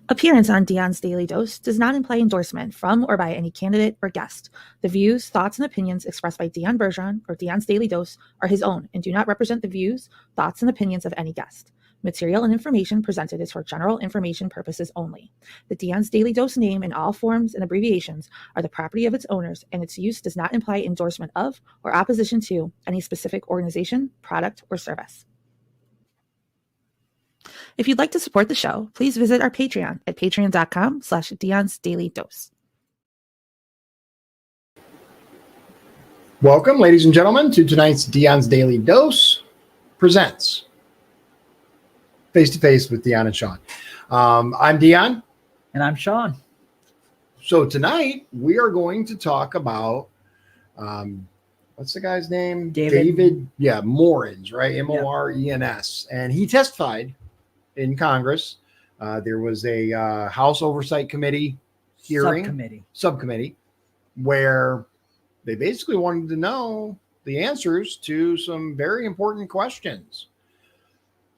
Appearance on Dion's Daily Dose does not imply endorsement from or by any candidate or guest. The views, thoughts, and opinions expressed by Dion Bergeron or Dion's Daily Dose are his own and do not represent the views, thoughts, and opinions of any guest. Material and information presented is for general information purposes only. The Dion's Daily Dose name in all forms and abbreviations are the property of its owners, and its use does not imply endorsement of or opposition to any specific organization, product, or service. If you'd like to support the show, please visit our Patreon at patreon.com/Dion's Daily Dose. Welcome, ladies and gentlemen, to tonight's Dion's Daily Dose presents Face to Face with Dion and Shawn. I'm Dion. And I'm Shawn. So tonight we are going to talk about, what's the guy's name? David Morens, right? Morens. And he testified in Congress. There was a House Oversight Committee hearing, subcommittee, where they basically wanted to know the answers to some very important questions.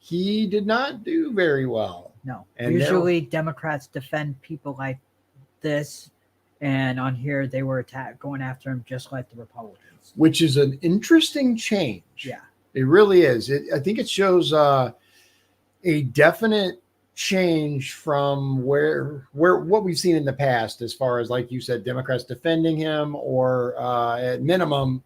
He did not do very well. No. And usually Democrats defend people like this, and on here they were going after him just like the Republicans. Which is an interesting change. Yeah. It really is. I think it shows a definite change from where what we've seen in the past, as far as, like you said, Democrats defending him or at minimum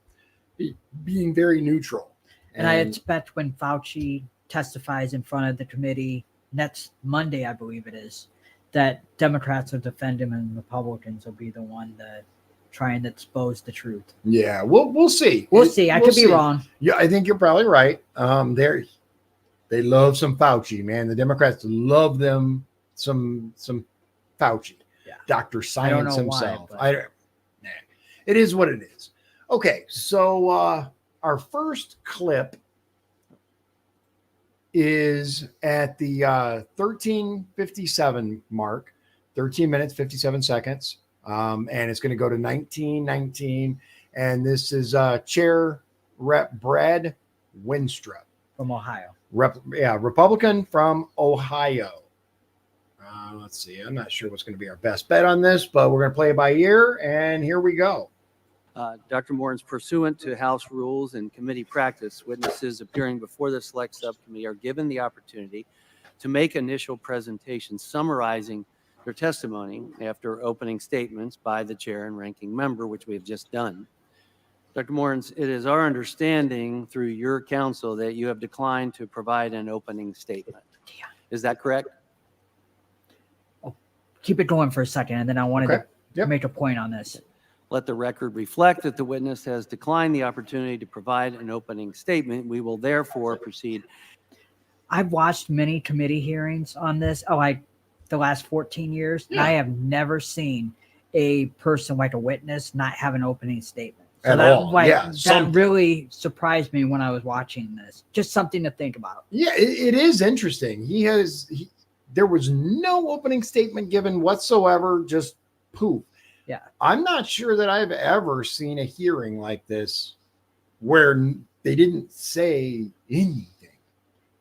being very neutral. And I expect when Fauci testifies in front of the committee next Monday, I believe it is, that Democrats will defend him and Republicans will be the one that try and expose the truth. Yeah, we'll see. We'll see. I could be wrong. Yeah, I think you're probably right. They love some Fauci, man. The Democrats love them some Fauci. Yeah. Dr. Science himself. Why, it is what it is. Okay, so our first clip is at the 13:57 mark, 13 minutes, 57 seconds. And it's going to go to 19:19. And this is Chair Rep. Brad Winstrup. From Ohio. Republican from Ohio. Let's see. I'm not sure what's going to be our best bet on this, but we're going to play it by ear, and here we go. Dr. Morens, pursuant to House rules and committee practice, witnesses appearing before the Select Subcommittee are given the opportunity to make initial presentations summarizing their testimony after opening statements by the chair and ranking member, which we have just done. Dr. Morens, it is our understanding through your counsel that you have declined to provide an opening statement. Is that correct? Oh, keep it going for a second, and then I wanted to make a point on this. Let the record reflect that the witness has declined the opportunity to provide an opening statement. We will therefore proceed. I've watched many committee hearings on this, the last 14 years, and I have never seen a person like a witness not have an opening statement. So that really surprised me when I was watching this. Just something to think about. Yeah, it is interesting. There was no opening statement given whatsoever, just poof. Yeah. I'm not sure that I've ever seen a hearing like this where they didn't say anything.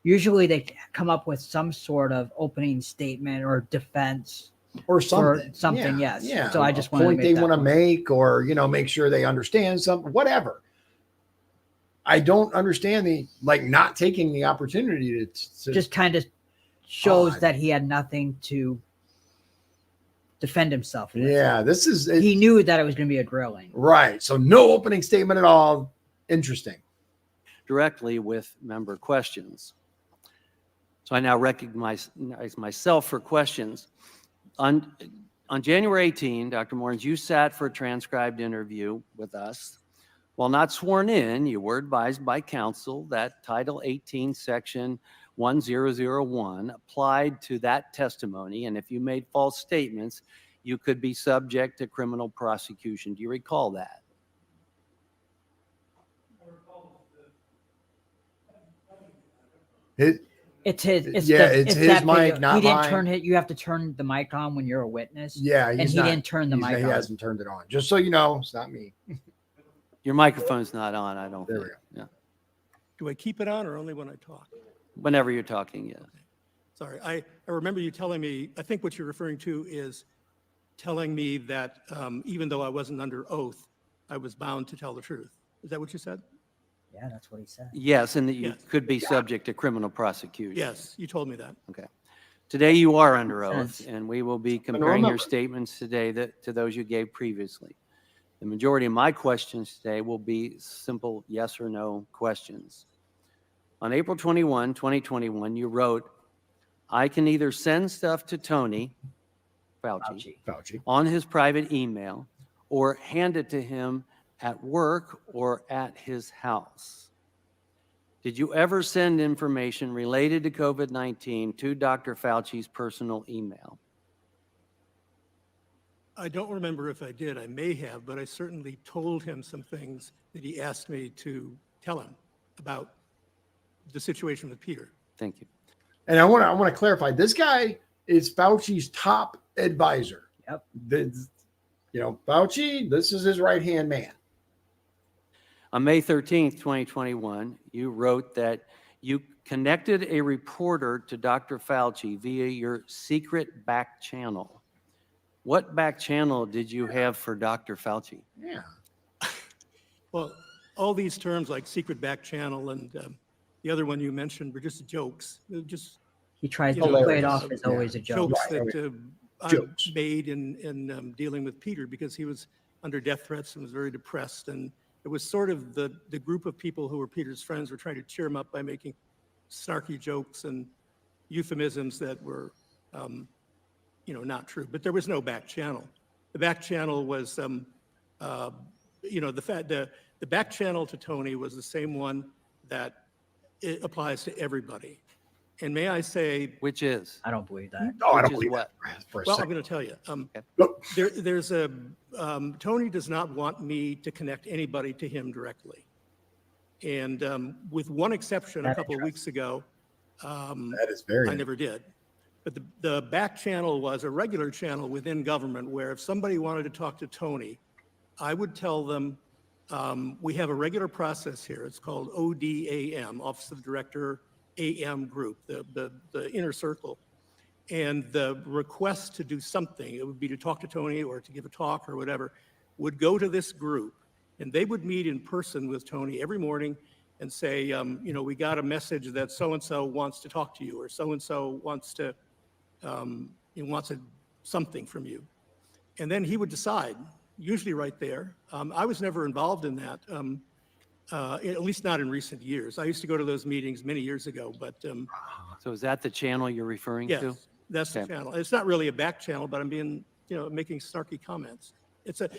Usually they come up with some sort of opening statement or defense or something. Yes. Yeah. So I just want to make, or make sure they understand something, whatever. I don't understand the not taking the opportunity to just kind of shows that he had nothing to defend himself with. Yeah, he knew that it was going to be a grilling. Right. So no opening statement at all. Interesting. Directly with member questions. So I now recognize myself for questions. On January 18, Dr. Morens, you sat for a transcribed interview with us. While not sworn in, you were advised by counsel that Title 18, Section 1001 applied to that testimony, and if you made false statements, you could be subject to criminal prosecution. Do you recall that? It's his mic, not he didn't mine. turn it. You have to turn the mic on when you're a witness. Yeah, he didn't turn the mic on. He hasn't turned it on. Just so you know, it's not me. Your microphone's not on, I don't think. There we go. Yeah. Do I keep it on or only when I talk? Whenever you're talking, yes. Sorry, I remember you telling me, I think what you're referring to is telling me that even though I wasn't under oath, I was bound to tell the truth. Is that what you said? Yeah, that's what he said. Yes, and that you Yes. could be subject to criminal prosecution. Yes, you told me that. Okay. Today you are under Makes oath, sense. and we will be comparing your statements today to those you gave previously. The majority of my questions today will be simple yes or no questions. On April 21, 2021, you wrote, I can either send stuff to Tony Fauci on his private email or hand it to him at work or at his house. Did you ever send information related to COVID-19 to Dr. Fauci's personal email? I don't remember if I did. I may have, but I certainly told him some things that he asked me to tell him about the situation with Peter. Thank you. And I want to clarify, this guy is Fauci's top advisor. Yep. Fauci, this is his right-hand man. On May 13th, 2021, you wrote that you connected a reporter to Dr. Fauci via your secret back channel. What back channel did you have for Dr. Fauci? Yeah. Well, all these terms like secret back channel and the other one you mentioned were just jokes. They're just He tries You to know, play it hilarious. off as always a joke. jokes Right, that I Jokes. made in dealing with Peter because he was under death threats and was very depressed. And it was sort of the group of people who were Peter's friends were trying to cheer him up by making snarky jokes and euphemisms that were, not true. But there was no back channel. The back channel was, the back channel to Tony was the same one that it applies to everybody. And may I say, Which is? I don't believe that. No, I Which don't is believe what? that for a well, I'm second. going to tell you. Look, There's Tony does not want me to connect anybody to him directly. And with one exception, a couple of weeks ago, that is very. I never did. But the back channel was a regular channel within government where if somebody wanted to talk to Tony, I would tell them, we have a regular process here. It's called ODAM, Office of Director AM Group, the inner circle. And the request to do something, it would be to talk to Tony or to give a talk or whatever, would go to this group. And they would meet in person with Tony every morning and say, we got a message that so-and-so wants to talk to you, or so-and-so wants to, something from you. And then he would decide, usually right there. I was never involved in that, at least not in recent years. I used to go to those meetings many years ago, but So is that the channel you're referring to? yes, that's the Okay. channel. It's not really a back channel, but I'm being, making snarky comments. It's a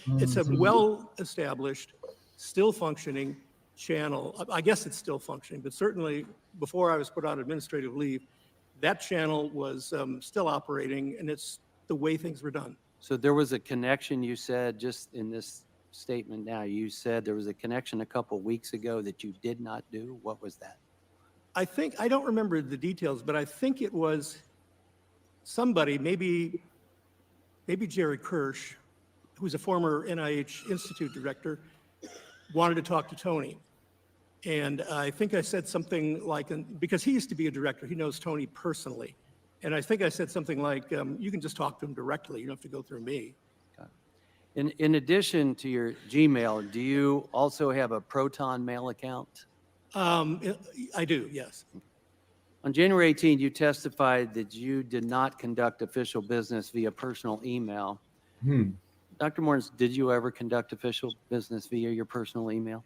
well-established, still functioning channel. I guess it's still functioning, but certainly before I was put on administrative leave, that channel was still operating, and it's the way things were done. So there was a connection, you said, just in this statement now, you said there was a connection a couple weeks ago that you did not do. What was that? I don't remember the details, but I think it was somebody, maybe Jerry Kirsch, who's a former NIH Institute director, wanted to talk to Tony. And I think I said something like, because he used to be a director, he knows Tony personally. And I think I said something like, you can just talk to him directly. You don't have to go through me. In addition to your Gmail, do you also have a Proton Mail account? I do, yes. On January 18, you testified that you did not conduct official business via personal email. Dr. Morris, did you ever conduct official business via your personal email?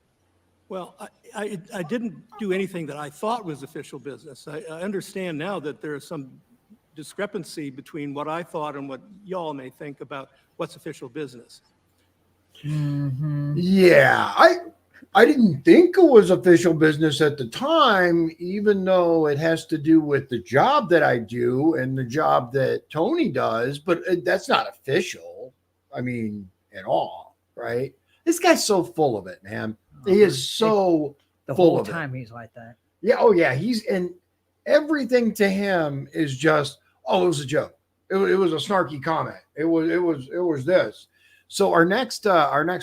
Well, I didn't do anything that I thought was official business. I understand now that there is some discrepancy between what I thought and what y'all may think about what's official business. Yeah, I didn't think it was official business at the time, even though it has to do with the job that I do and the job that Tony does, but that's not official. I mean, at all, right? This guy's so full of it, man. He is so The full whole of it. time he's like that. Yeah. Oh, yeah. And everything to him is just, it was a joke. It was a snarky comment. It was this. So our next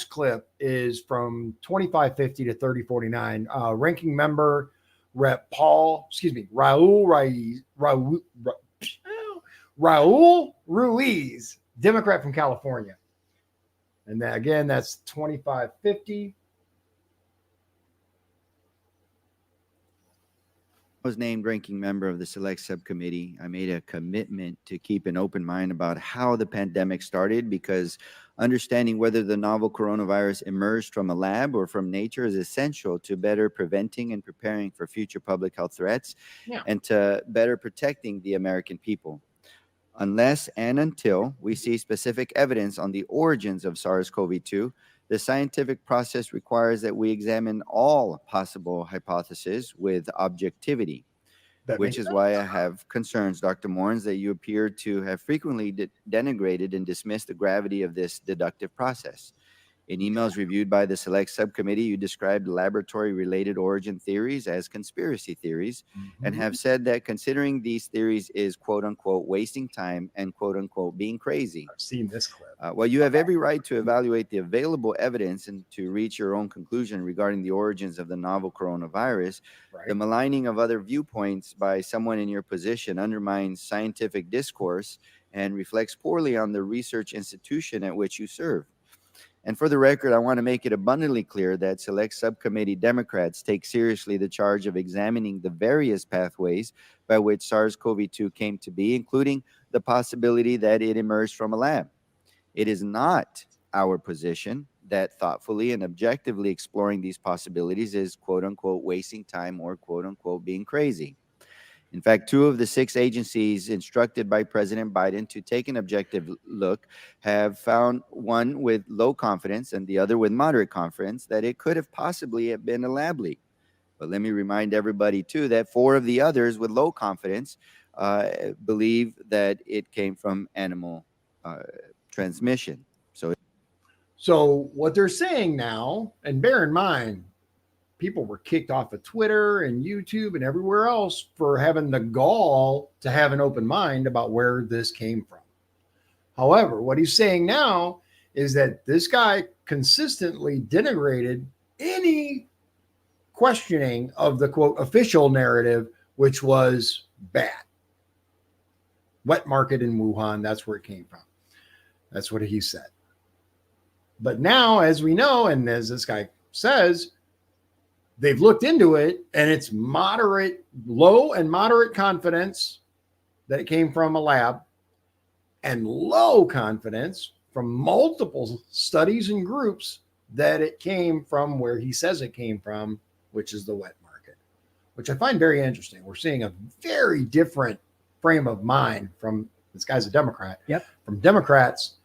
clip is from 2550 to 3049. Ranking member Raul Raul Ruiz, Democrat from California. And that, again, that's 2550. I was named ranking member of the select subcommittee. I made a commitment to keep an open mind about how the pandemic started, because understanding whether the novel coronavirus emerged from a lab or from nature is essential to better preventing and preparing for future public health threats and to better protecting the American people. Unless and until we see specific evidence on the origins of SARS-CoV-2, the scientific process requires that we examine all possible hypotheses with objectivity, which is why I have concerns, Dr. Morens, that you appear to have frequently denigrated and dismissed the gravity of this deductive process. In emails reviewed by the select subcommittee, you described laboratory-related origin theories as conspiracy theories and have said that considering these theories is quote-unquote wasting time and quote-unquote being crazy. I've seen this clip. Well, you have every right to evaluate the available evidence and to reach your own conclusion regarding the origins of the novel coronavirus. Right. The maligning of other viewpoints by someone in your position undermines scientific discourse and reflects poorly on the research institution at which you serve. And for the record, I want to make it abundantly clear that select subcommittee Democrats take seriously the charge of examining the various pathways by which SARS-CoV-2 came to be, including the possibility that it emerged from a lab. It is not our position that thoughtfully and objectively exploring these possibilities is quote-unquote wasting time or quote-unquote being crazy. In fact, 2 of the 6 agencies instructed by President Biden to take an objective look have found, one with low confidence and the other with moderate confidence, that it could have possibly have been a lab leak. But let me remind everybody, too, that 4 of the others with low confidence believe that it came from animal transmission. So what they're saying now, and bear in mind, people were kicked off of Twitter and YouTube and everywhere else for having the gall to have an open mind about where this came from. However, what he's saying now is that this guy consistently denigrated any questioning of the quote official narrative, which was bad. Wet market in Wuhan, that's where it came from. That's what he said. But now, as we know, and as this guy says, they've looked into it and it's moderate, low and moderate confidence that it came from a lab, and low confidence from multiple studies and groups that it came from where he says it came from, which is the wet market, which I find very interesting. We're seeing a very different frame of mind from this guy's a Democrat. Yep. From Democrats.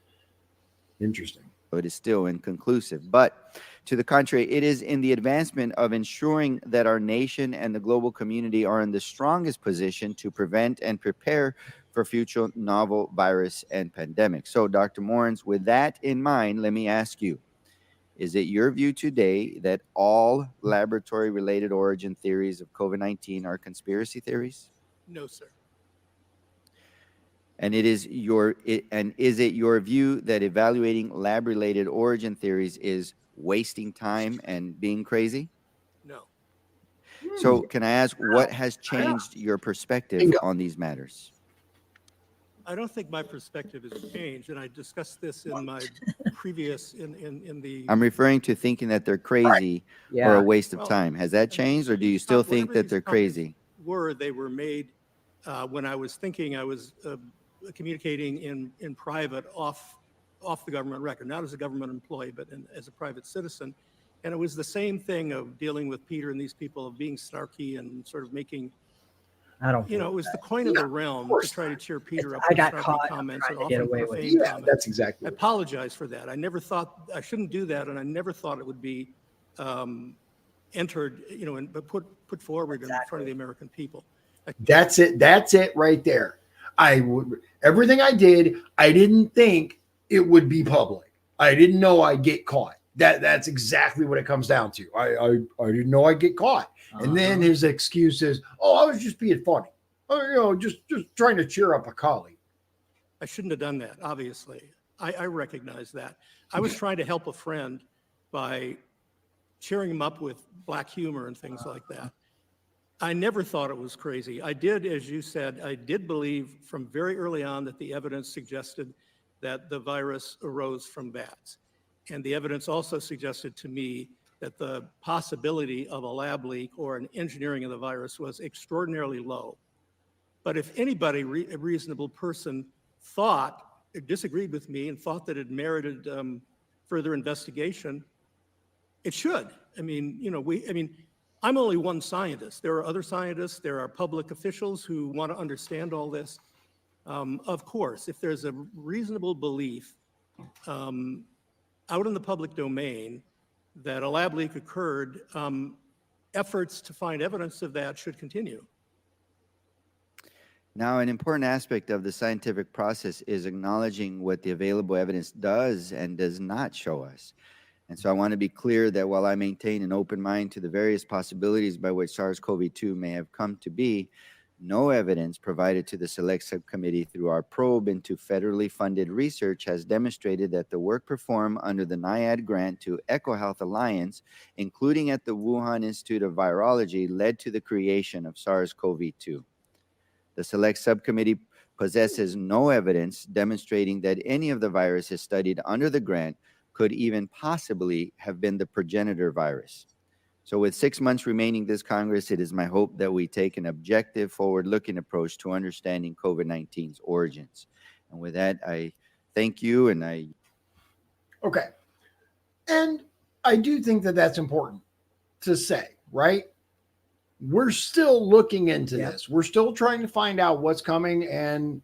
Interesting. It is still inconclusive. But to the contrary, it is in the advancement of ensuring that our nation and the global community are in the strongest position to prevent and prepare for future novel virus and pandemics. So, Dr. Morens, with that in mind, let me ask you, is it your view today that all laboratory-related origin theories of COVID-19 are conspiracy theories? No, sir. And is it your view that evaluating lab-related origin theories is wasting time and being crazy? No. So can I ask, what has changed your perspective on these matters? I don't think my perspective has changed, and I discussed this in my previous, in the. I'm referring to thinking that they're crazy or a waste of Well, time. Has that changed, or do you still think whatever that these they're companies crazy? They were made when I was thinking I was communicating in private off the government record, not as a government employee, but as a private citizen. And it was the same thing of dealing with Peter and these people, of being snarky and sort of making, it was the coin of the realm to try to cheer Peter up I with got snarky caught comments and trying to get often away with it. profane Yeah, comments. that's exactly I what apologize for that. I never thought I shouldn't do that, and I never thought it would be entered, and put forward in front of the American people. That's it. That's it right there. Everything I did, I didn't think it would be public. I didn't know I'd get caught. That's exactly what it comes down to. I didn't know I'd get caught. And then his excuse is, I was just being funny. Just trying to cheer up a colleague. I shouldn't have done that, obviously. I recognize that. I was trying to help a friend by cheering him up with black humor and things like that. I never thought it was crazy. I did, as you said, I did believe from very early on that the evidence suggested that the virus arose from bats. And the evidence also suggested to me that the possibility of a lab leak or an engineering of the virus was extraordinarily low. But if anybody, a reasonable person, thought, disagreed with me and thought that it merited further investigation, it should. I mean, I'm only one scientist. There are other scientists, there are public officials who want to understand all this. Of course, if there's a reasonable belief out in the public domain that a lab leak occurred, efforts to find evidence of that should continue. Now, an important aspect of the scientific process is acknowledging what the available evidence does and does not show us. And so I want to be clear that while I maintain an open mind to the various possibilities by which SARS-CoV-2 may have come to be, no evidence provided to the Select Subcommittee through our probe into federally funded research has demonstrated that the work performed under the NIAID grant to EcoHealth Alliance, including at the Wuhan Institute of Virology, led to the creation of SARS-CoV-2. The Select Subcommittee possesses no evidence demonstrating that any of the viruses studied under the grant could even possibly have been the progenitor virus. So with 6 months remaining this Congress, it is my hope that we take an objective, forward-looking approach to understanding COVID-19's origins. And with that, I thank you, and I... Okay. And I do think that that's important to say, right? We're still looking into this. We're still trying to find out what's coming, and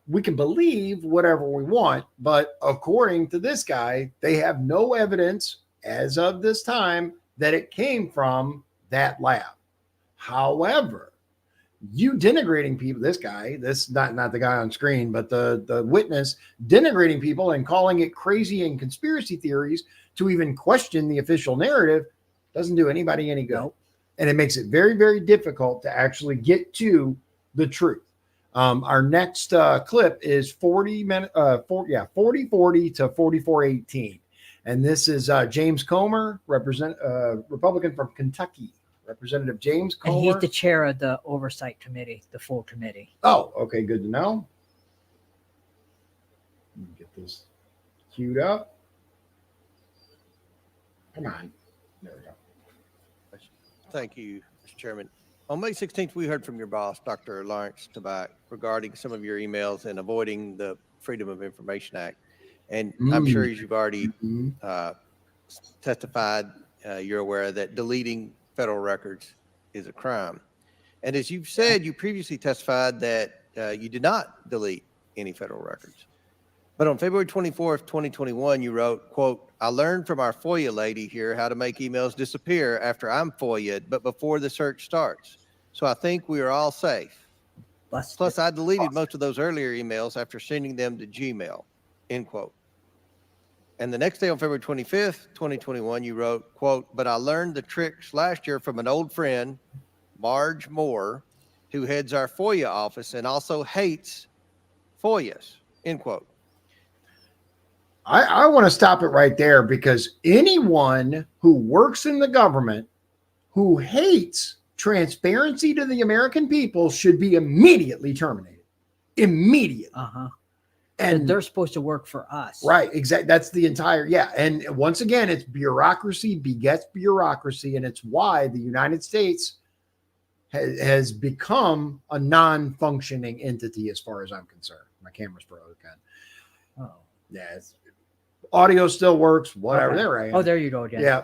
we can believe whatever we want, but according to this guy, they have no evidence as of this time that it came from that lab. However, you denigrating people, this guy, this not the guy on screen, but the witness denigrating people and calling it crazy and conspiracy theories to even question the official narrative doesn't do anybody any good. Nope. And it makes it very, very difficult to actually get to the truth. Our next clip is 40 to 44:18. And this is James Comer, Republican from Kentucky. Representative James Comer. And he's the chair of the Oversight Committee, the full committee. Oh, okay. Good to know. Let me get this queued up. Come on. There we go. Thank you, Mr. Chairman. On May 16th, we heard from your boss, Dr. Lawrence Tabak, regarding some of your emails and avoiding the Freedom of Information Act. And I'm sure as you've already testified, you're aware that deleting federal records is a crime. And as you've said, you previously testified that you did not delete any federal records. But on February 24th, 2021, you wrote, quote, "I learned from our FOIA lady here how to make emails disappear after I'm FOIA'd, but before the search starts. So I think we are all safe. Plus, I deleted most of those earlier emails after sending them to Gmail," end quote. And the next day on February 25th, 2021, you wrote, quote, "But I learned the tricks last year from an old friend, Marge Moore, who heads our FOIA office and also hates FOIAs," end quote. I want to stop it right there, because anyone who works in the government who hates transparency to the American people should be immediately terminated. Immediately. And they're supposed to work for us. Right. Exactly. That's the entire, And once again, it's bureaucracy begets bureaucracy. And it's why the United States has become a non-functioning entity as far as I'm concerned. My camera's broken. Oh, yeah. Audio still works. Whatever. Okay. There I am. Oh, there you go, Jen. Yeah.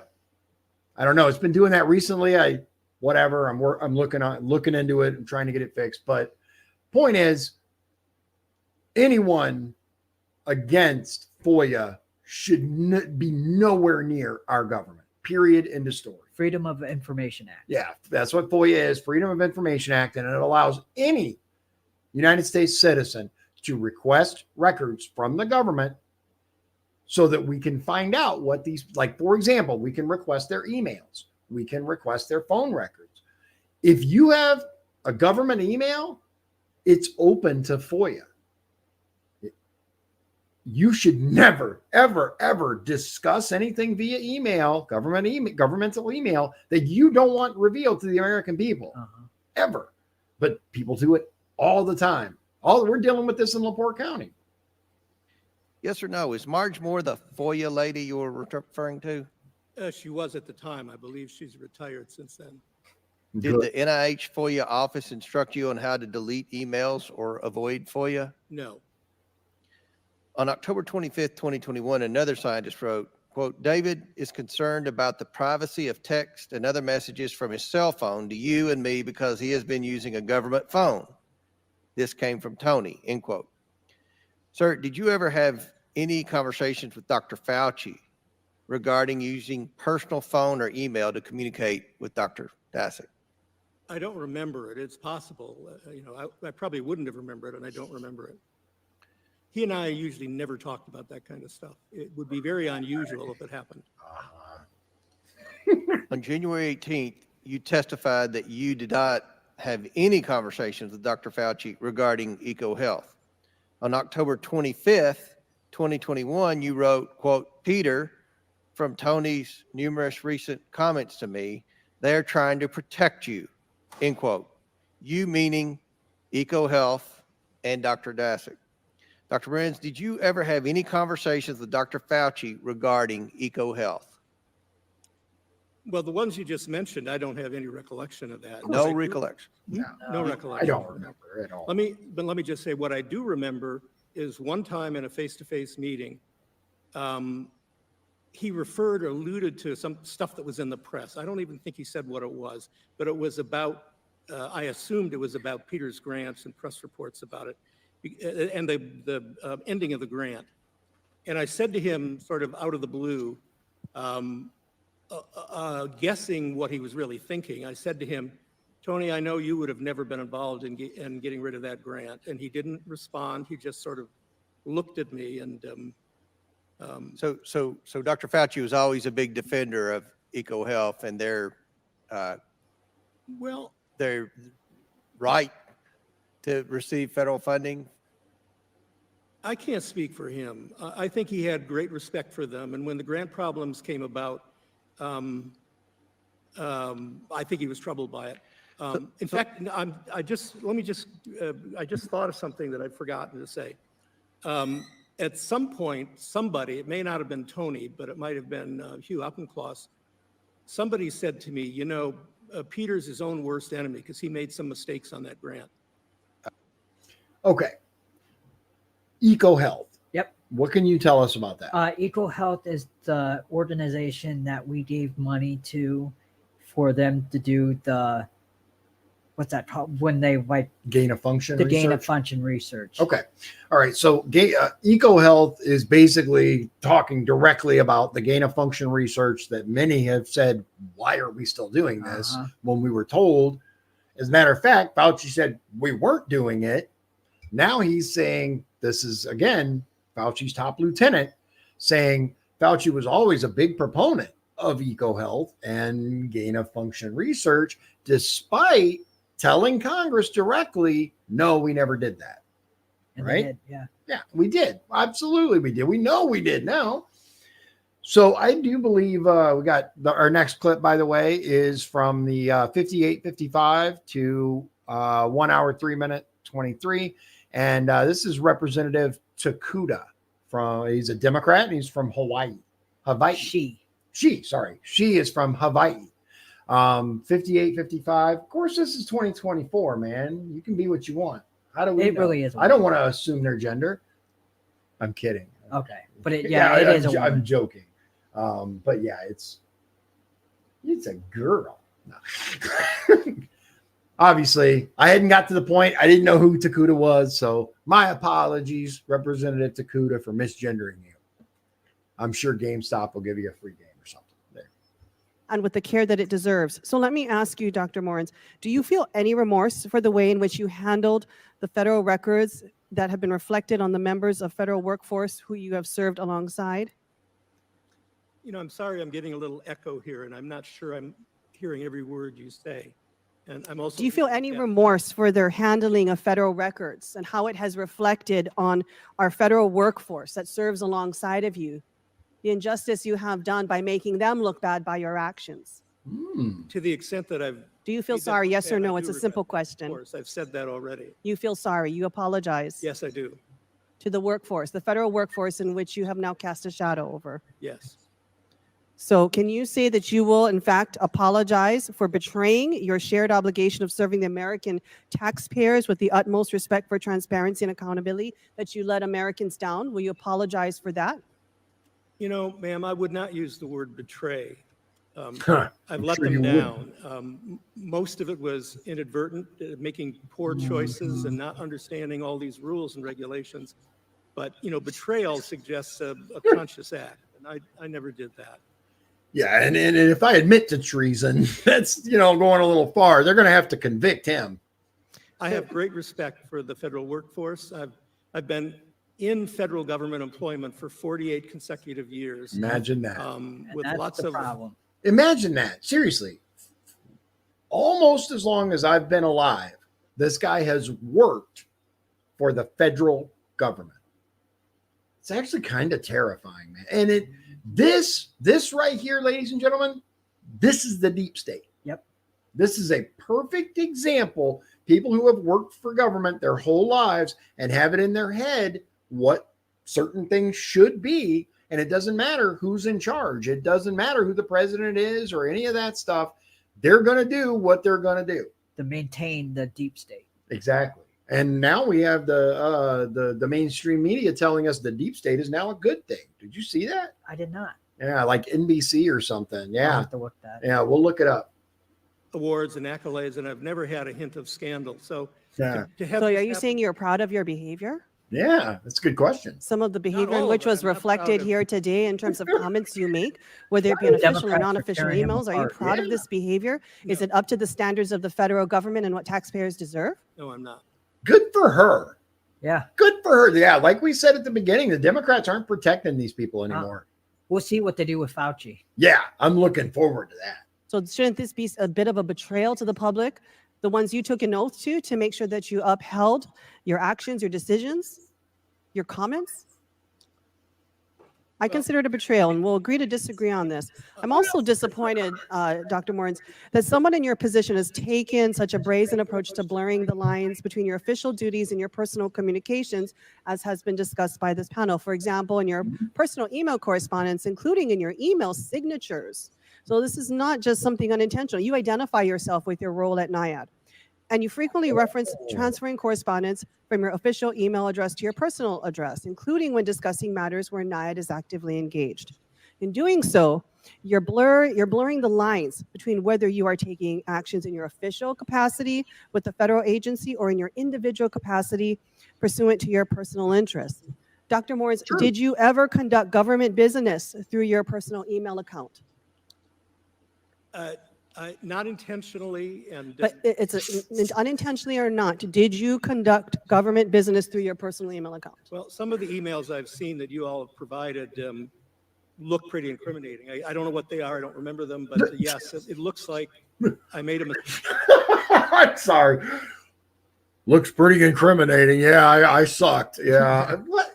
I don't know. It's been doing that recently. I'm looking into it. I'm trying to get it fixed. But point is, anyone against FOIA should be nowhere near our government. Period. End of story. Freedom of Information Act. Yeah, that's what FOIA is. Freedom of Information Act. And it allows any United States citizen to request records from the government so that we can find out what these, like, for example, we can request their emails. We can request their phone records. If you have a government email, it's open to FOIA. you should never, ever, ever discuss anything via email, governmental email that you don't want revealed to the American people, ever. But people do it all the time. We're dealing with this in LaPorte County. Yes or no? Is Marge Moore the FOIA lady you were referring to? She was at the time. I believe she's retired since then. Did the NIH FOIA office instruct you on how to delete emails or avoid FOIA? No. On October 25th, 2021, another scientist wrote, quote, David is concerned about the privacy of text and other messages from his cell phone to you and me because he has been using a government phone. This came from Tony, end quote. Sir, did you ever have any conversations with Dr. Fauci regarding using personal phone or email to communicate with Dr. Daszak? I don't remember it. It's possible. I probably wouldn't have remembered it, and I don't remember it. He and I usually never talked about that kind of stuff. It would be very unusual if it happened. On January 18th, you testified that you did not have any conversations with Dr. Fauci regarding EcoHealth. On October 25th, 2021, you wrote, quote, Peter, from Tony's numerous recent comments to me, they're trying to protect you, end quote. You meaning EcoHealth and Dr. Daszak. Dr. Burns, did you ever have any conversations with Dr. Fauci regarding EcoHealth? Well, the ones you just mentioned, I don't have any recollection of that. No recollection. No recollection. I don't remember at all. Let me just say what I do remember is one time in a face-to-face meeting, he referred or alluded to some stuff that was in the press. I don't even think he said what it was, but it was about, I assumed it was about Peter's grants and press reports about it, and the ending of the grant. And I said to him, sort of out of the blue, guessing what he was really thinking, I said to him, Tony, I know you would have never been involved in getting rid of that grant. And he didn't respond. He just sort of looked at me and. So Dr. Fauci was always a big defender of EcoHealth and their right to receive federal funding. I can't speak for him. I think he had great respect for them. And when the grant problems came about, I think he was troubled by it. In fact, I just thought of something that I'd forgotten to say. At some point, somebody, it may not have been Tony, but it might have been Hugh Uppencloss, somebody said to me, Peter's his own worst enemy because he made some mistakes on that grant. Okay. EcoHealth. Yep. What can you tell us about that? EcoHealth is the organization that we gave money to for them to do the, what's that called? When they gain of function the research? gain of function research. Okay. All right. So EcoHealth is basically talking directly about the gain of function research that many have said, why are we still doing this when we were told? As a matter of fact, Fauci said we weren't doing it. Now he's saying, this is, again, Fauci's top lieutenant, saying Fauci was always a big proponent of EcoHealth and gain of function research, despite telling Congress directly, no, we never did that. And right? Did, yeah. Yeah, we did. Absolutely, we did. We know we did now. So I do believe we got our next clip, by the way, is from the 58:55 to 1 hour, 3 minute, 23. And this is Representative Takuda he's a Democrat and he's from Hawaii. She is from Hawaii. 58:55. Of course, this is 2024, man. You can be what you want. How do we know? Really is. I don't want to assume their gender. I'm kidding. Okay. But it is. I'm joking. But yeah, it's a girl. No. Obviously, I hadn't got to the point. I didn't know who Takuda was. So my apologies, Representative Takuda, for misgendering you. I'm sure GameStop will give you a free game or something there. And with the care that it deserves. So let me ask you, Dr. Morens, do you feel any remorse for the way in which you handled the federal records that have been reflected on the members of federal workforce who you have served alongside? I'm sorry I'm getting a little echo here, and I'm not sure I'm hearing every word you say. And I'm also. Do you feel any Yeah. remorse for their handling of federal records and how it has reflected on our federal workforce that serves alongside of you? The injustice you have done by making them look bad by your actions. To the extent that I've. Do you feel made them sorry? look Yes or bad, I no? do It's a regret simple that. question. Of course, I've said that already. You feel sorry. You apologize Yes, I do. to the workforce, the federal workforce in which you have now cast a shadow over. Yes. So can you say that you will, in fact, apologize for betraying your shared obligation of serving the American taxpayers with the utmost respect for transparency and accountability, that you let Americans down? Will you apologize for that? You know, ma'am, I would not use the word betray. Huh, I've I'm let sure them you down. Most of it was inadvertent, making poor choices and not understanding all these rules and regulations. But, you know, betrayal suggests a conscious act, and I never did that. Yeah, and if I admit to treason, that's, you know, going a little far. They're going to have to convict him. I have great respect for the federal workforce. I've been in federal government employment for 48 consecutive years. Imagine that. With That's lots the of problem. Imagine that. Seriously. Almost as long as I've been alive, this guy has worked for the federal government. It's actually kind of terrifying, man. And this right here, ladies and gentlemen, this is the deep state. Yep. This is a perfect example. People who have worked for government their whole lives and have it in their head what certain things should be. And it doesn't matter who's in charge. It doesn't matter who the president is or any of that stuff. They're going to do what they're going to do. To maintain the deep state. Exactly. And now we have the mainstream media telling us the deep state is now a good thing. Did you see that? I did not. Yeah, like NBC or something. I'll Yeah. have to look that. Yeah, we'll look it up. awards and accolades, and I've never had a hint of scandal. So Yeah. to have So this are you happen- saying you're proud of your behavior? Yeah, that's a good question. Some of the behavior all in of which it. was I'm not proud reflected of- here today in terms of comments you make, whether it be on official or Democrats are non-official tearing him emails, are you apart. proud of Yeah. this behavior? Is No. it up to the standards of the federal government and what taxpayers deserve? No, I'm not. Good for her. Yeah. Good for her. Yeah, like we said at the beginning, the Democrats aren't protecting these people anymore. We'll see what they do with Fauci. Yeah, I'm looking forward to that. So shouldn't this be a bit of a betrayal to the public, the ones you took an oath to make sure that you upheld your actions, your decisions, your comments? I consider it a betrayal, and we'll agree to disagree on this. I'm also disappointed, Dr. Morens, that someone in your position has taken such a brazen approach to blurring the lines between your official duties and your personal communications, as has been discussed by this panel. For example, in your personal email correspondence, including in your email signatures. So this is not just something unintentional. You identify yourself with your role at NIAD. And you frequently reference transferring correspondence from your official email address to your personal address, including when discussing matters where NIAD is actively engaged. In doing so, you're blurring the lines between whether you are taking actions in your official capacity with the federal agency or in your individual capacity pursuant to your personal interests. Dr. Morris, Sure. did you ever conduct government business through your personal email account? Not intentionally, and But it's unintentionally or not, did you conduct government business through your personal email account? well, some of the emails I've seen that you all have provided look pretty incriminating. I don't know what they are. I don't remember them, but yes, it looks like I made a mistake. I'm sorry. Looks pretty incriminating. Yeah, I sucked. Yeah. What?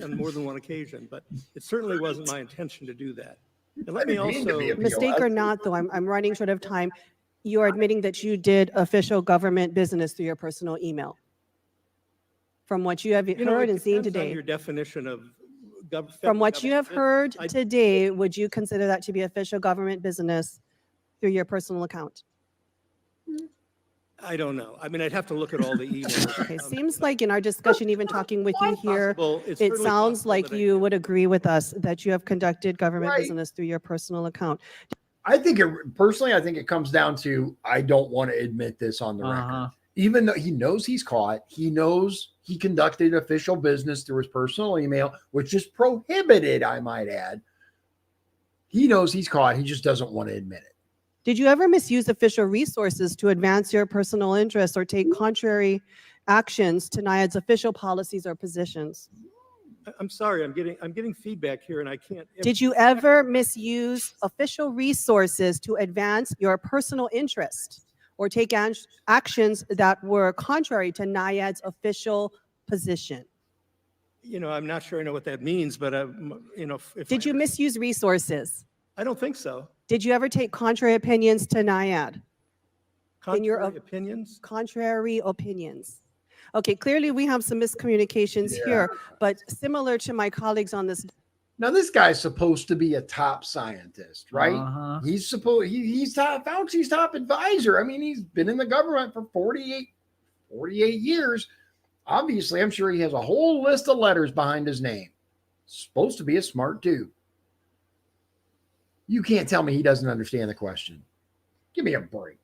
On more than one occasion, but it certainly wasn't my intention to do that. And let I me didn't mean to also, be a Mistake or not, though, I'm running short of time. You are admitting that you did official government business through your personal email. From what you have you know, heard it and seen depends on today. your definition of From federal what you have government heard business. today, would you consider that to be official government business through your personal account? I don't know. I mean, I'd have to look at all the emails. Okay, seems like in our discussion, even talking with you here, It's it certainly sounds possible like that I you did. would agree with us that you have conducted government Right. business through your personal account. I think personally, I think it comes down to I don't want to admit this on the record. Even though he knows he's caught, he knows he conducted official business through his personal email, which is prohibited, I might add. He knows he's caught. He just doesn't want to admit it. Did you ever misuse official resources to advance your personal interests or take contrary actions to NIAD's official policies or positions? I'm sorry, I'm getting feedback here and I can't. Did you ever misuse official resources to advance your personal interest or take actions that were contrary to NIAID's official position? I'm not sure I know what that means, but, if Did you misuse resources? I don't think so. Did you ever take contrary opinions to NIAID? In your Contrary opinions? Contrary opinions. Okay, clearly we have some miscommunications here, but similar to my colleagues on this. Now this guy's supposed to be a top scientist, right? Uh-huh. He's Fauci's top advisor. I mean, he's been in the government for 48 years. Obviously, I'm sure he has a whole list of letters behind his name. Supposed to be a smart dude. You can't tell me he doesn't understand the question. Give me a break.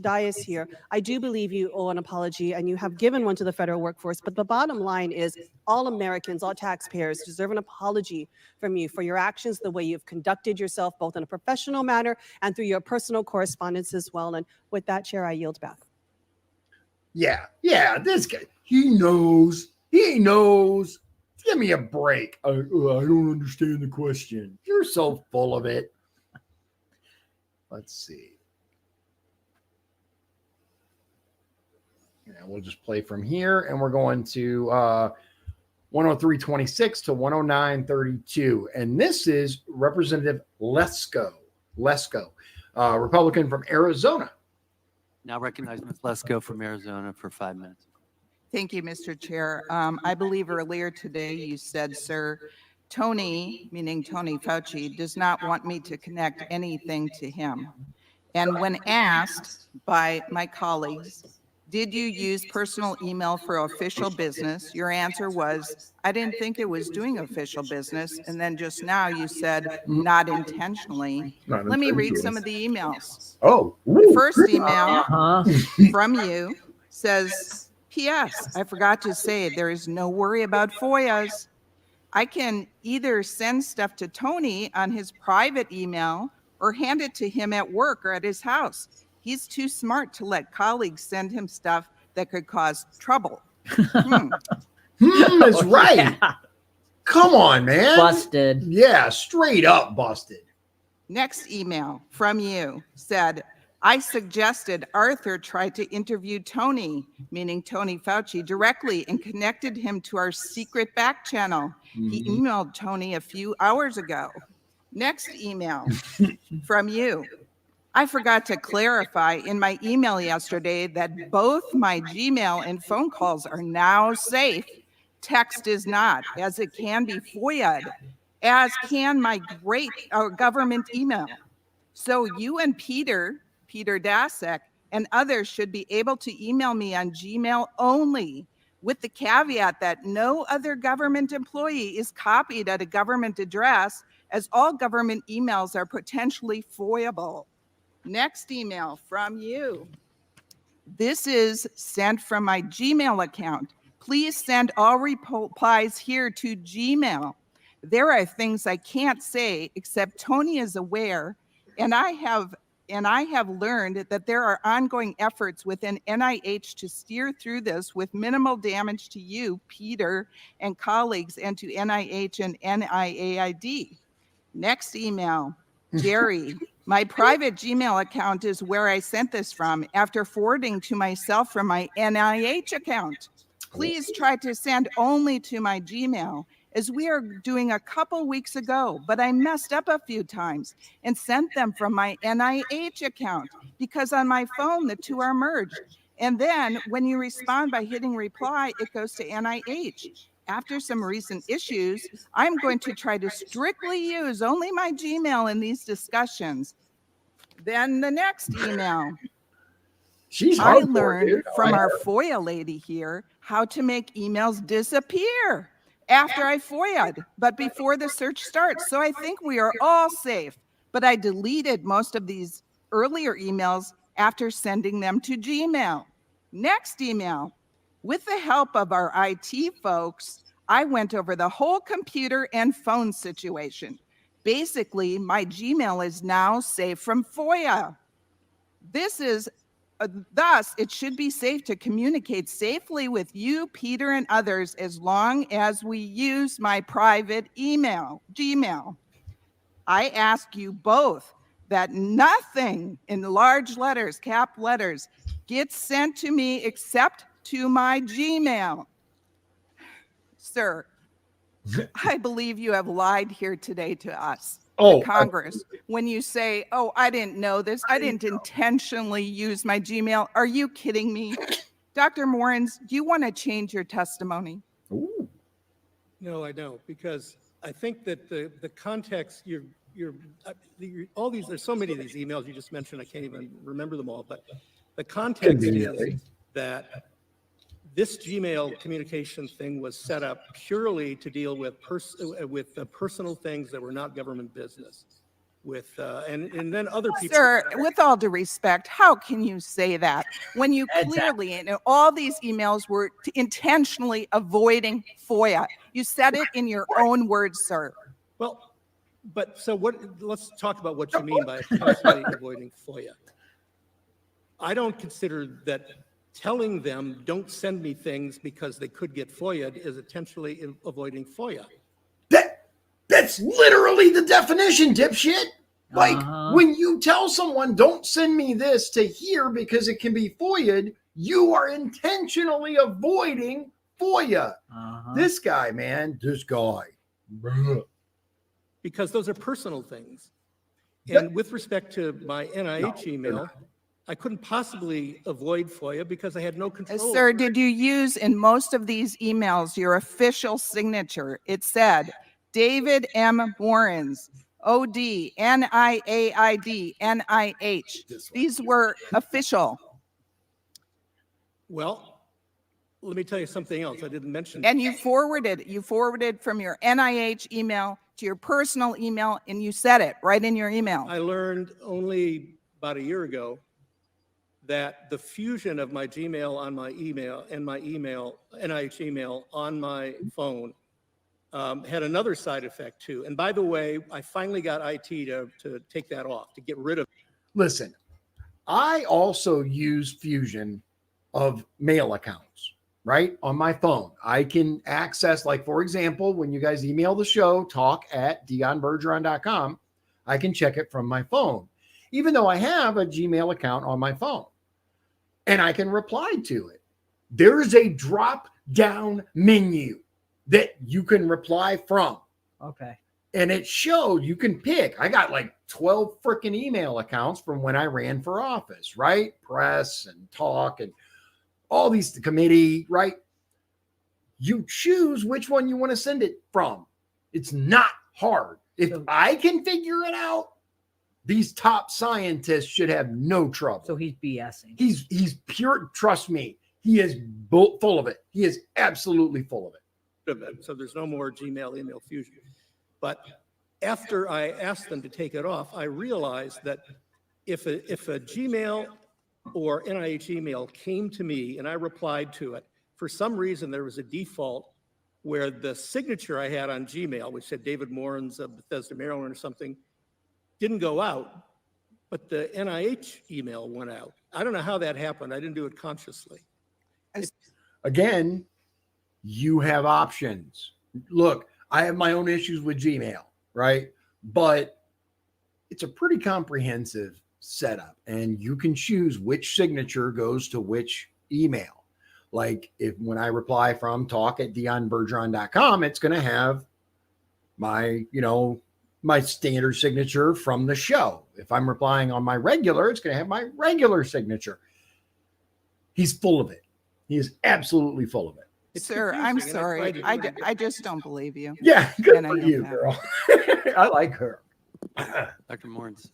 Dais here. I do believe you owe an apology, and you have given one to the federal workforce. But the bottom line is all Americans, all taxpayers deserve an apology from you for your actions, the way you've conducted yourself, both in a professional manner and through your personal correspondence as well. And with that, Chair, I yield back. Yeah, this guy, he knows. Give me a break. I don't understand the question. You're so full of it. Let's see. Yeah, we'll just play from here, and we're going to 103.26 to 109.32. And this is Representative Lesko, Republican from Arizona. Now recognize Ms. Lesko from Arizona for 5 minutes. Thank you, Mr. Chair. I believe earlier today you said, sir, Tony, meaning Tony Fauci, does not want me to connect anything to him. And when asked by my colleagues, did you use personal email for official business? Your answer was, I didn't think it was doing official business. And then just now you said, not intentionally. Let me read some of the emails. Oh, The first email Uh-huh. from you says, P.S. I forgot to say there is no worry about FOIAs. I can either send stuff to Tony on his private email or hand it to him at work or at his house. He's too smart to let colleagues send him stuff that could cause trouble. That's right. Yeah. Come on, man. Busted. Yeah, straight up busted. Next email from you said, I suggested Arthur try to interview Tony, meaning Tony Fauci, directly and connected him to our secret back channel. He emailed Tony a few hours ago. Next email from you. I forgot to clarify in my email yesterday that both my Gmail and phone calls are now safe. Text is not, as it can be FOIA'd, as can my great government email. So you and Peter Daszak, and others should be able to email me on Gmail only, with the caveat that no other government employee is copied at a government address, as all government emails are potentially FOIAble. Next email from you. This is sent from my Gmail account. Please send all replies here to Gmail. There are things I can't say except Tony is aware, and I have learned that there are ongoing efforts within NIH to steer through this with minimal damage to you, Peter, and colleagues, and to NIH and NIAID. Next email, Jerry. My private Gmail account is where I sent this from after forwarding to myself from my NIH account. Please try to send only to my Gmail, as we are doing a couple weeks ago, but I messed up a few times and sent them from my NIH account because on my phone, the two are merged. And then when you respond by hitting reply, it goes to NIH. After some recent issues, I'm going to try to strictly use only my Gmail in these discussions. Then the next email. I learned from our FOIA lady here how to make emails disappear after I FOIA'd, but before the search starts. So I think we are all safe. But I deleted most of these earlier emails after sending them to Gmail. Next email. With the help of our IT folks, I went over the whole computer and phone situation. Basically, my Gmail is now safe from FOIA. This is, thus, it should be safe to communicate safely with you, Peter, and others as long as we use my private email, Gmail. I ask you both, that nothing in large letters, cap letters, gets sent to me except to my Gmail. Sir, I believe you have lied here today to us, to Congress, when you say, oh, I didn't know this. I didn't intentionally use my Gmail. Are you kidding me? Dr. Moorens, do you want to change your testimony? Ooh. No, I don't, because I think that the context, all these, there's so many of these emails you just mentioned, I can't even remember them all, but the context is that this Gmail communication thing was set up purely to deal with personal things that were not government business. And then other people. Sir, with all due respect, how can you say that when you clearly, in all these emails were intentionally avoiding FOIA? You said it in your own words, sir. Well, but so let's talk about what you mean by intentionally avoiding FOIA. I don't consider that telling them don't send me things because they could get FOIA'd is intentionally avoiding FOIA. That's literally the definition, dipshit. Like when you tell someone don't send me this to here because it can be FOIA'd, you are intentionally avoiding FOIA. This guy, man, this guy. Because those are personal things. And with respect to my NIH email, I couldn't possibly avoid FOIA because I had no control. Sir, did you use in most of these emails your official signature? It said, David M. Moorens, OD, NIAID, NIH. These were official. Well, let me tell you something else I didn't mention. And you forwarded from your NIH email to your personal email, and you said it right in your email. I learned only about a year ago that the fusion of my Gmail on my email and my NIH email on my phone had another side effect too. And by the way, I finally got IT to take that off, to get rid of. Listen, I also use fusion of mail accounts, right? On my phone. I can access, like, for example, when you guys email the show, talk@dionbergeron.com, I can check it from my phone, even though I have a Gmail account on my phone. And I can reply to it. There's a drop-down menu that you can reply from. Okay. And it showed you can pick. I got like 12 freaking email accounts from when I ran for office, right? Press and talk and all these committee, right? You choose which one you want to send it from. It's not hard. If I can figure it out, these top scientists should have no trouble. So he's BSing. He's pure. Trust me. He is full of it. He is absolutely full of it. So there's no more Gmail email fusion. But after I asked them to take it off, I realized that if a Gmail or NIH email came to me and I replied to it, for some reason there was a default where the signature I had on Gmail, which said David Moorens of Bethesda, Maryland or something, didn't go out, but the NIH email went out. I don't know how that happened. I didn't do it consciously. Again, you have options. Look, I have my own issues with Gmail, right? But it's a pretty comprehensive setup, and you can choose which signature goes to which email. Like when I reply from talk@dionbergeron.com, it's going to have my, my standard signature from the show. If I'm replying on my regular, it's going to have my regular signature. He's full of it. He is absolutely full of it. Sir, I'm sorry. I just don't believe you. Yeah, good for you, girl. I like her. Dr. Moorens,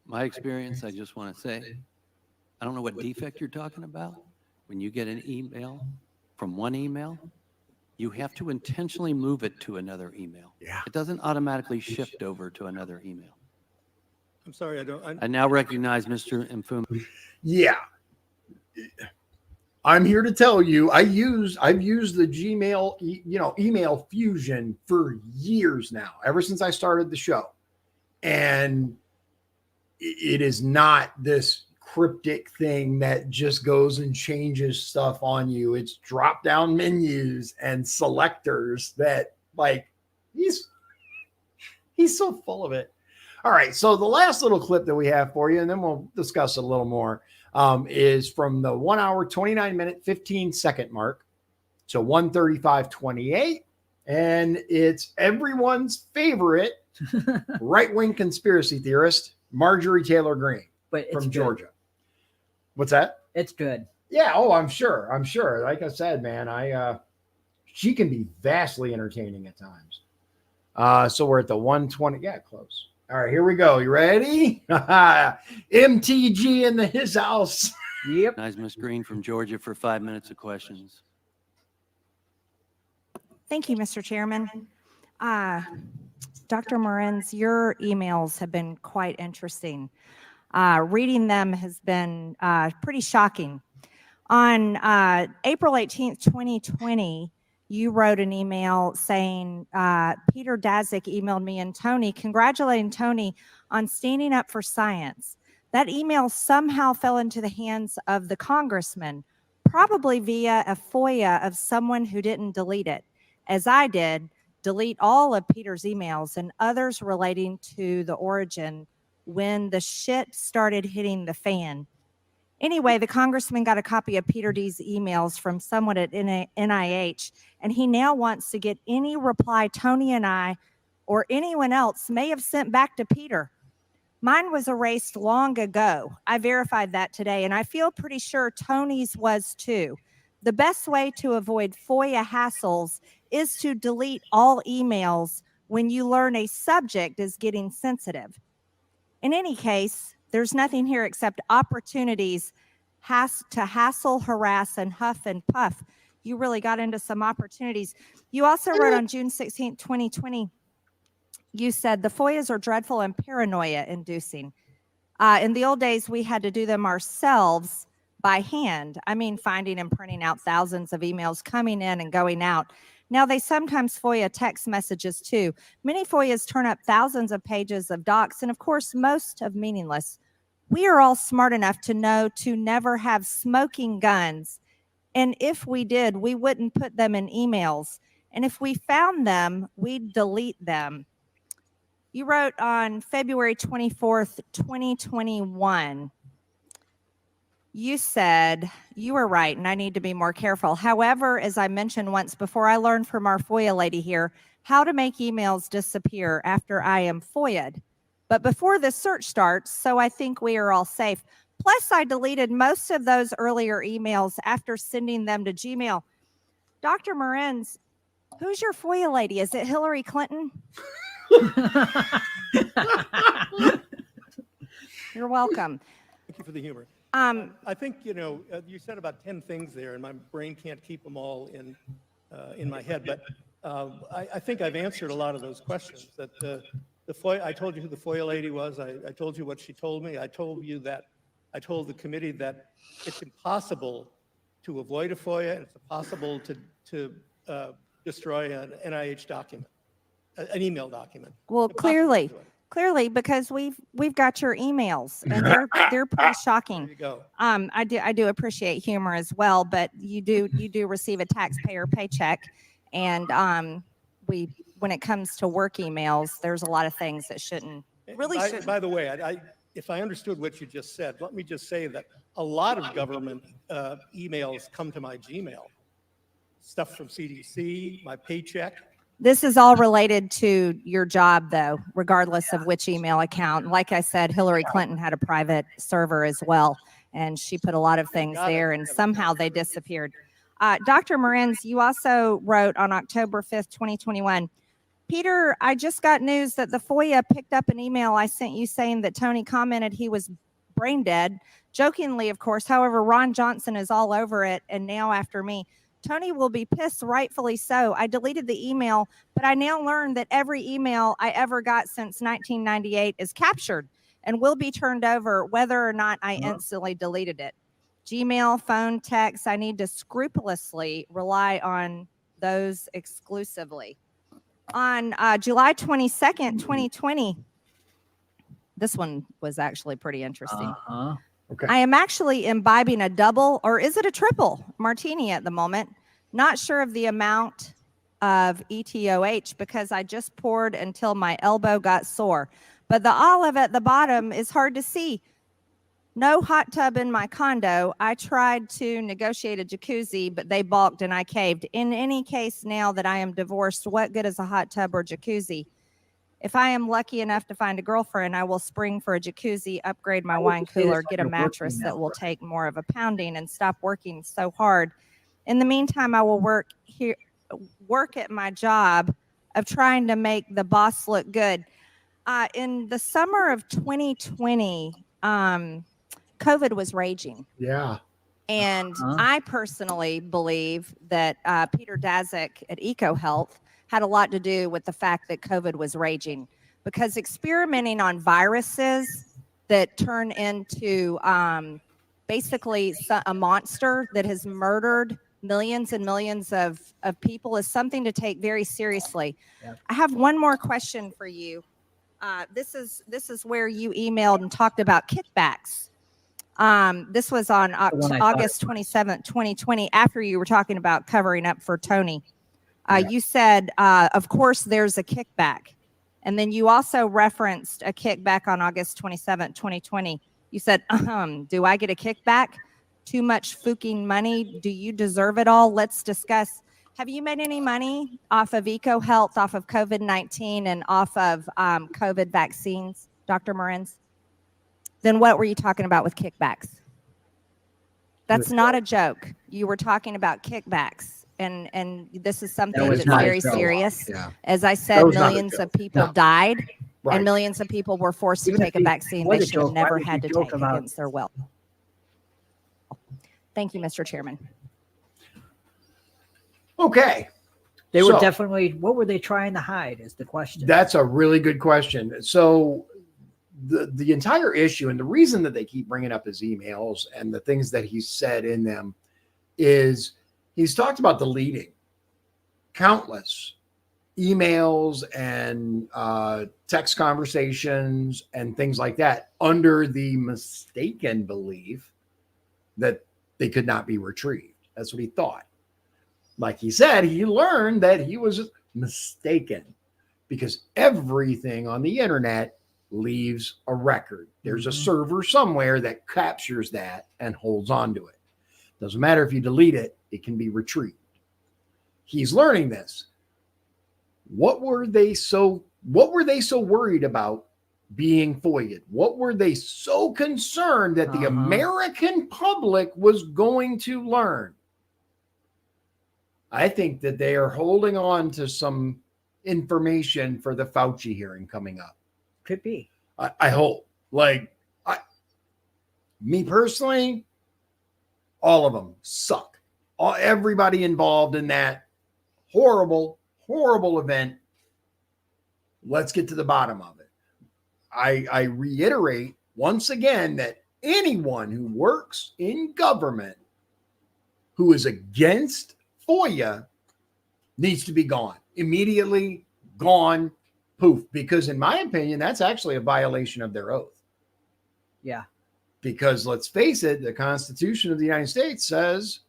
my experience, I just want to say, I don't know what defect you're talking about. When you get an email from one email, you have to intentionally move it to another email. Yeah. It doesn't automatically shift over to another email. I'm sorry, I now recognize Mr. Mfumu. Yeah. I'm here to tell you, I've used the Gmail, email fusion for years now, ever since I started the show. And it is not this cryptic thing that just goes and changes stuff on you. It's drop down menus and selectors that, like, he's so full of it. All right. So the last little clip that we have for you, and then we'll discuss it a little more, is from the 1 hour, 29 minute, 15-second mark. So 1:35:28. And it's everyone's favorite right-wing conspiracy theorist, Marjorie Taylor Greene from Georgia. What's that? It's good. Yeah. Oh, I'm sure. Like I said, man, she can be vastly entertaining at times. So we're at the 1:20. Yeah, close. All right, here we go. You ready? MTG in his house. Yep. Recognize Ms. Green from Georgia for 5 minutes of questions. Thank you, Mr. Chairman. Dr. Morenz, your emails have been quite interesting. Reading them has been pretty shocking. On April 18th, 2020, you wrote an email saying, Peter Daszak emailed me and Tony, congratulating Tony on standing up for science. That email somehow fell into the hands of the congressman, probably via a FOIA of someone who didn't delete it, as I did, delete all of Peter's emails and others relating to the origin when the shit started hitting the fan. Anyway, the congressman got a copy of Peter D's emails from someone at NIH, and he now wants to get any reply Tony and I or anyone else may have sent back to Peter. Mine was erased long ago. I verified that today, and I feel pretty sure Tony's was too. The best way to avoid FOIA hassles is to delete all emails when you learn a subject is getting sensitive. In any case, there's nothing here except opportunities to hassle, harass, and huff and puff. You really got into some opportunities. You also wrote on June 16, 2020, you said the FOIAs are dreadful and paranoia inducing. In the old days, we had to do them ourselves by hand. I mean, finding and printing out thousands of emails coming in and going out. Now they sometimes FOIA text messages too. Many FOIAs turn up thousands of pages of docs, and of course, most of meaningless. We are all smart enough to know to never have smoking guns. And if we did, we wouldn't put them in emails. And if we found them, we'd delete them. You wrote on February 24th, 2021, you said, you were right, and I need to be more careful. However, as I mentioned once before, I learned from our FOIA lady here how to make emails disappear after I am FOIA'd. But before the search starts, so I think we are all safe. Plus, I deleted most of those earlier emails after sending them to Gmail. Dr. Morenz, who's your FOIA lady? Is it Hillary Clinton? You're welcome. Thank you for the humor. I think, you said about 10 things there, and my brain can't keep them all in my head, but I think I've answered a lot of those questions. That the FOIA, I told you who the FOIA lady was. I told you what she told me. I told the committee that it's impossible to avoid a FOIA, and it's impossible to destroy an NIH document, an email document. Well, clearly, because we've got your emails, and they're pretty shocking. There you go. I do appreciate humor as well, but you do receive a taxpayer paycheck, and when it comes to work emails, there's a lot of things that shouldn't. By the way, if I understood what you just said, let me just say that a lot of government emails come to my Gmail. Stuff from CDC, my paycheck. This is all related to your job, though, regardless of which email account. Like I said, Hillary Clinton had a private server as well, and she put a lot of things there, and somehow they disappeared. Dr. Morenz, you also wrote on October 5th, 2021, Peter, I just got news that the FOIA picked up an email I sent you saying that Tony commented he was brain dead. Jokingly, of course. However, Ron Johnson is all over it, and now after me. Tony will be pissed, rightfully so. I deleted the email, but I now learned that every email I ever got since 1998 is captured and will be turned over whether or not I instantly deleted it. Gmail, phone, text, I need to scrupulously rely on those exclusively. On July 22nd, 2020, this one was actually pretty interesting. Okay. I am actually imbibing a double, or is it a triple, martini at the moment. Not sure of the amount of ETOH because I just poured until my elbow got sore. But the olive at the bottom is hard to see. No hot tub in my condo. I tried to negotiate a jacuzzi, but they balked and I caved. In any case, now that I am divorced, what good is a hot tub or jacuzzi? If I am lucky enough to find a girlfriend, I will spring for a jacuzzi, upgrade my wine cooler, get a mattress that will take more of a pounding, and stop working so hard. In the meantime, I will work at my job of trying to make the boss look good. In the summer of 2020, COVID was raging. Yeah. And I personally believe that Peter Daszak at EcoHealth had a lot to do with the fact that COVID was raging, because experimenting on viruses that turn into basically a monster that has murdered millions and millions of people is something to take very seriously. Yep. I have one more question for you. This is where you emailed and talked about kickbacks. This was on August 27th, 2020, after you were talking about covering up for Tony. You said, of course, there's a kickback. And then you also referenced a kickback on August 27th, 2020. You said, do I get a kickback? Too much fucking money? Do you deserve it all? Let's discuss. Have you made any money off of EcoHealth, off of COVID-19, and off of COVID vaccines, Dr. Morenz? Then what were you talking about with kickbacks? That's not a joke. You were talking about kickbacks. And this is something that's very serious. Yeah. As I said, millions of people died, Right. and millions of people were forced to Even take if a you- vaccine what they a should have joke. Why never would you had to joke take about- against their will. Thank you, Mr. Chairman. Okay. They were So- definitely, what were they trying to hide is the question. That's a really good question. So the entire issue, and the reason that they keep bringing up his emails and the things that he said in them, is he's talked about deleting countless emails and text conversations and things like that under the mistaken belief that they could not be retrieved. That's what he thought. Like he said, he learned that he was mistaken, because everything on the internet leaves a record. There's a server somewhere that captures that and holds on to it. Doesn't matter if you delete it, it can be retrieved. He's learning this. What were they so worried about being FOIA'd? What were they so concerned that the American public was going to learn? I think that they are holding on to some information for the Fauci hearing coming up. Could be. I hope. Me personally, all of them suck. Everybody involved in that horrible, horrible event. Let's get to the bottom of it. I reiterate once again that anyone who works in government who is against FOIA needs to be gone. Immediately gone, poof. Because in my opinion, that's actually a violation of their oath. Yeah. Because let's face it, the Constitution of the United States says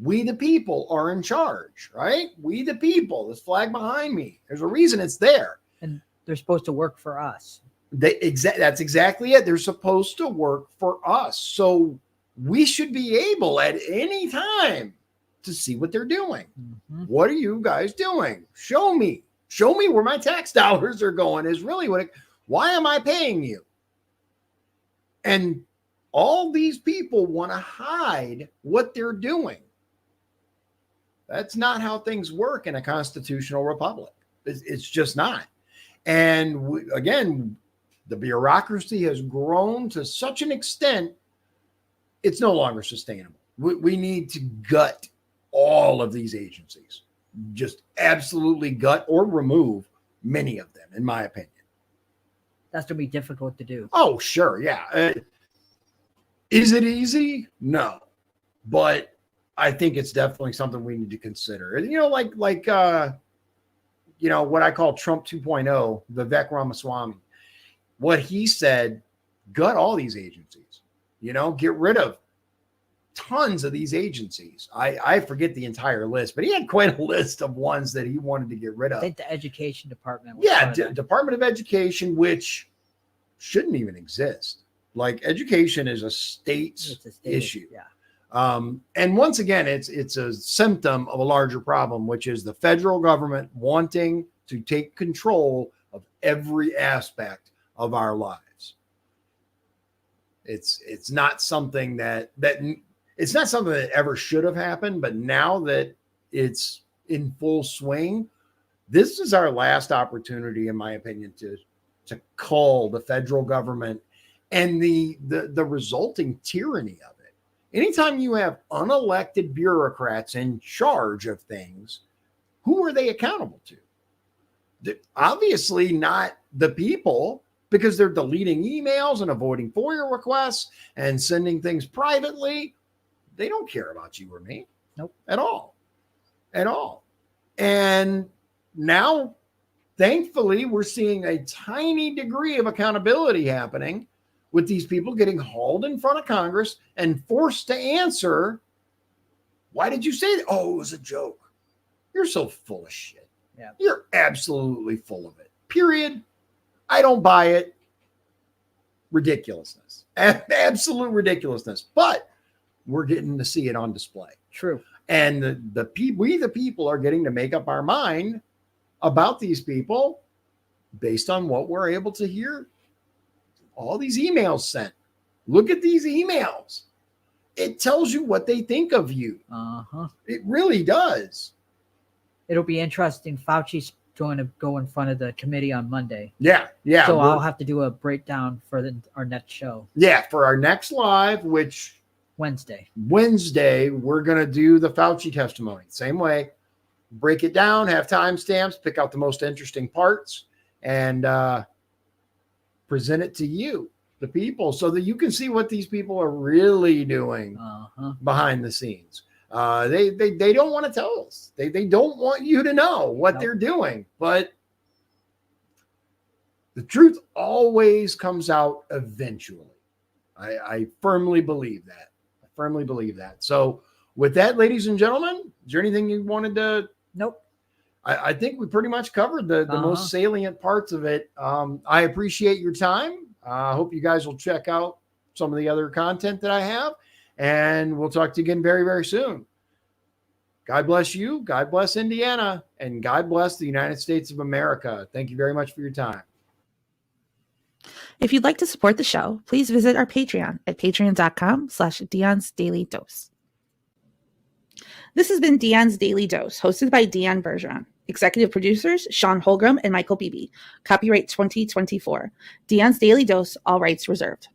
we the people are in charge, right? We the people, this flag behind me. There's a reason it's there. And they're supposed to work for us. That's exactly it. They're supposed to work for us. So we should be able at any time to see what they're doing. Mm-hmm. What are you guys doing? Show me where my tax dollars are going is really why am I paying you? And all these people want to hide what they're doing. That's not how things work in a constitutional republic. It's just not. And again, the bureaucracy has grown to such an extent, it's no longer sustainable. We need to gut all of these agencies, just absolutely gut or remove many of them, in my opinion. That's going to be difficult to do. Oh, sure. Yeah. Is it easy? No. But I think it's definitely something we need to consider. You know, like what I call Trump 2.0, Vivek Ramaswamy. What he said, gut all these agencies, get rid of tons of these agencies. I forget the entire list, but he had quite a list of ones that he wanted to get rid of. I think the education department. Yeah, Department of Education, which shouldn't even exist. Like education is a state's It's a state issue. Yeah. And once again, it's a symptom of a larger problem, which is the federal government wanting to take control of every aspect of our lives. It's not something that it's not something that ever should have happened, but now that it's in full swing, this is our last opportunity, in my opinion, to cull the federal government and the resulting tyranny of it. Anytime you have unelected bureaucrats in charge of things, who are they accountable to? Obviously not the people, because they're deleting emails and avoiding FOIA requests and sending things privately. They don't care about you or me. Nope. At all. And now, thankfully, we're seeing a tiny degree of accountability happening with these people getting hauled in front of Congress and forced to answer, why did you say that? Oh, it was a joke. You're so full of shit. Yeah. You're absolutely full of it. Period. I don't buy it. Ridiculousness. Absolute ridiculousness. But we're getting to see it on display. True. And we the people are getting to make up our mind about these people based on what we're able to hear. All these emails sent. Look at these emails. It tells you what they think of you. Uh-huh. It really does. It'll be interesting. Fauci's going to go in front of the committee on Monday. Yeah. So I'll have to do a breakdown for our next show. Yeah, for our next live, which Wednesday, we're going to do the Fauci testimony. Same way. Break it down, have timestamps, pick out the most interesting parts, and present it to you, the people, so that you can see what these people are really doing behind the scenes. They don't want to tell us. They don't want you to know what they're doing, but the truth always comes out eventually. I firmly believe that. So with that, ladies and gentlemen, is there anything you wanted to? Nope. I think we pretty much covered the most salient parts of it. I appreciate your time. I hope you guys will check out some of the other content that I have, and we'll talk to you again very, very soon. God bless you. God bless Indiana, and God bless the United States of America. Thank you very much for your time. If you'd like to support the show, please visit our Patreon at patreon.com/Dion's Daily Dose. This has been Dion's Daily Dose, hosted by Dion Bergeron. Executive producers, Shawn Holgram and Michael Beebe. Copyright 2024. Dion's Daily Dose, all rights reserved.